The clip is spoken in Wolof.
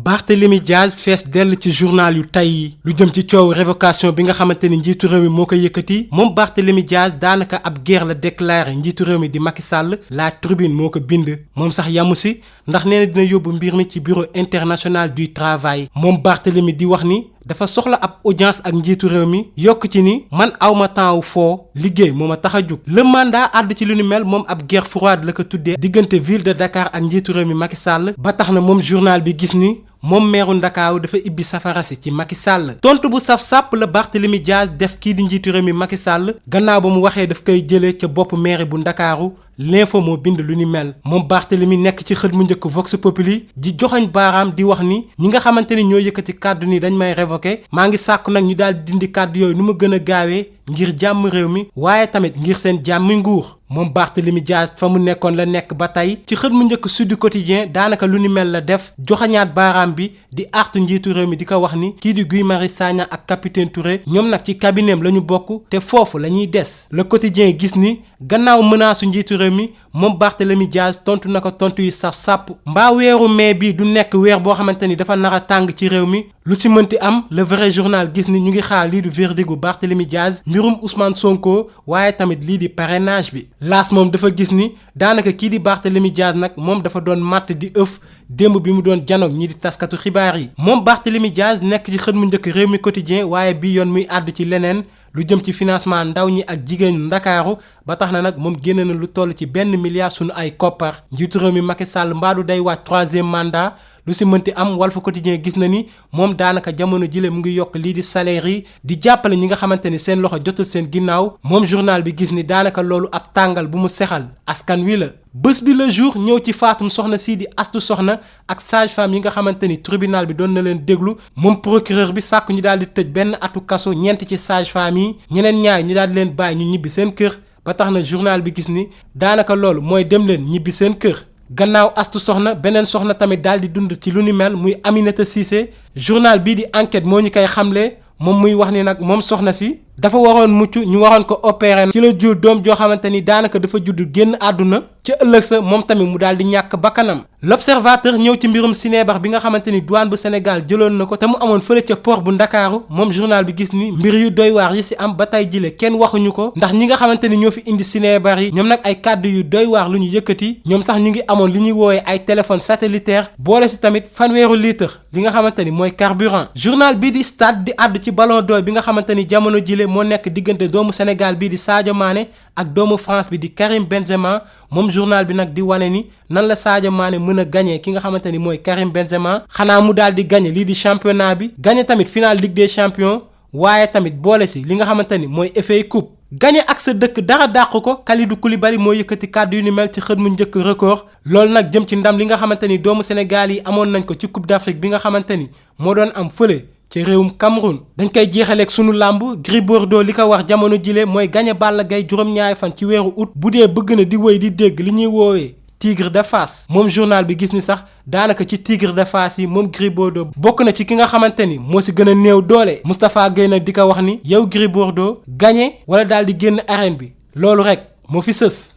Barthélémy Dias fees dell ci journal yu tay yi lu jëm ci coow révocation bi nga xamante ni njiitu réew mi moo ko yëkkati moom Barthélémy Dias daanaka ab guerre la déclaré njiitu réew mi di Macky Sall la tribune moo ko bind moom sax yamu si ndax nee na dina yóbbu mbir mi ci bureau international du travail moom Barthélémy di wax ni dafa soxla ab audience ak njiitu réew mi yokk ci ni man awma temps wu foo liggéey moo ma tax a jug le mandat àddu ci lu ni mel moom ab guerre froide la ko tuddee diggante ville de Dakar ak njiitu réew mi Macky Sall ba tax na moom journal bi gis ni moom meeru Ndakaaru dafa ibbi safara si ci Macky Sall tontu bu saf sàpp la Barthélémy Dias def kii di njiitu réew mi Macky Sall gannaaw ba mu waxee daf koy jëlee ca bopp maire bu Ndakaaru l'info moo bind lu ni mel moom Barthélémy nekk ci xët mu njëkk Vox Populi di joxoñ baaraam di wax ni ñi nga xamante ni ñoo yëkkati kàddu ni dañ may révoqué maa ngi sàkku nag ñu daal di dindi kàddu yooyu nu ma gën a gaawee ngir jàmm réew mi waaye tamit ngir seen jàmmi nguur moom Barthélémy Dias fa mu nekkoon la nekk ba tey ci xët mu njëkk Sud Quotidien daanaka lu ni mel la def joxañaat baaraam bi di artu njiitu réew mi di ko wax ni kii di Guy Marius Sagna ak capitaine Touré ñoom nag ci cabinetam la ñu bokk te foofu la ñuy des le quotidien gis ni gannaaw menace njiitu réew mi moom Barthélémy Dias tontu na ko tontu yu saf sàpp mbaa weeru mai bi du nekk weer boo xamante ni dafa nar a tàng ci réew mi lu ci mënti am le vrai journal gis ni ñu ngi xaar lii du verdict bu Barthélémy Dias mbirum Ousmane Sonko waaye tamit lii di parrainage bi laas moom dafa gis ni daanaka kii di Barthélémy Dias nag moom dafa doon matt di ëf démb bi mu doon janoog ñi di taskatu xibaar yi moom Barthélémy Dias nekk ci xët mu njëkk réew mi quotidien waaye bii yoon muy àddu ci leneen lu jëm ci financement ndaw ñi ak jigéenu Ndakaaru ba tax na nag moom génne na lu toll ci 1 milliard sunu ay koppar njiitu réew mi Macky Sall mbaadu day waaj 3e mandat lu si mënti am Walf Quotidien gis na ni moom daanaka jamono jile mu ngi yokk lii di salaire yi di jàppale ñi nga xamante ni seen loxo jotul seen ginnaaw moom journal bi gis ni daanaka loolu ab tàngal bu mu sexal askan wi la bés bi le jour ñëw ci faatum soxna sii di Astu Soxna ak sage-femme yi nga xamante ni tribunal bi doon na leen déglu moom procureur bi sàkku ñu daal di tëj benn atu kaso ñeent ci sage-femme yi ñeneen ñaar ñu daal di leen bàyyi ñu ñibbi seen kër ba tax na journal bi gis ni daanaka loolu mooy dem leen ñibbi seen kër gannaaw Astu Soxna beneen soxna tamit daal di dund ci lu ni mel muy Aminata Cissé journal bii di enquête moo ñu koy xamle moom muy wax ni nag moom soxna si dafa waroon mucc ñu waroon ko opérer ci la jur doom joo xamante ni daanaka dafa judd génn àdduna ca ëllëg sa moom tamit mu daal di ñàkk bakkanam l'observateur ñëw ci mbirum Sinébar bi nga xamante ni douane bu Sénégal jëloon na ko te mu amoon fële ca port bu Ndakaaru moom journal bi gis ni mbir yu doy waar yi si am ba tey jile kenn waxuñu ko ndax ñi nga xamante ni ñoo fi indi Sinébar yi ñoom nag ay kàddu yu doy waar lu ñu yëkkati ñoom sax ñu ngi amoon li ñuy woowee ay téléphone satellitaire boole si tamit 1 litre li nga xamante ni mooy carburant journal bii di Stade di àddu ci ballon d'or bi nga xamante ni jamono jile moo nekk diggante doomu Sénégal bii di Sadio Mané ak doomu France bi di Karim Benzema moom journal bi nag di wane ni nan la Sadio Mané mën a gagné ki nga xamante ni mooy Karim Benzema xanaa mu daal di gagné lii di championnat bi gagné tamit finale Ligue des champions waaye tamit boole si li nga xamante ni mooy FA Coupe gagné ak sa dëkk dara dàq ko Kalidou Koulibaly moo yëkkati kàddu yu ni mel ci xët mu njëkk record loolu nag jëm ci ndam li nga xamante ni doomu Sénégal yi amoon nañ ko ci Coupe d'Afrique bi nga xamante ni moo doon am fële ci réewum Cameroun dañ koy jeexaleeg sunu làmb Gris Bordeaux li ko wax jamono jile mooy gagné Balla Gaye juróom-ñaari fan ci weeru août bu dee bëgg na di wéy di dégg li ñuy woowee Tigre de Fass moom journal bi gis ni sax daanaka ci Tigre de Fass yi moom Gris Bordeaux bokk na ci ki nga xamante ni moo si gën a néew doole Moustapha Guèye nag di ko wax ni yow Gris Bordeaux gagné wala daal di génn arène bi loolu rek moo fi sës.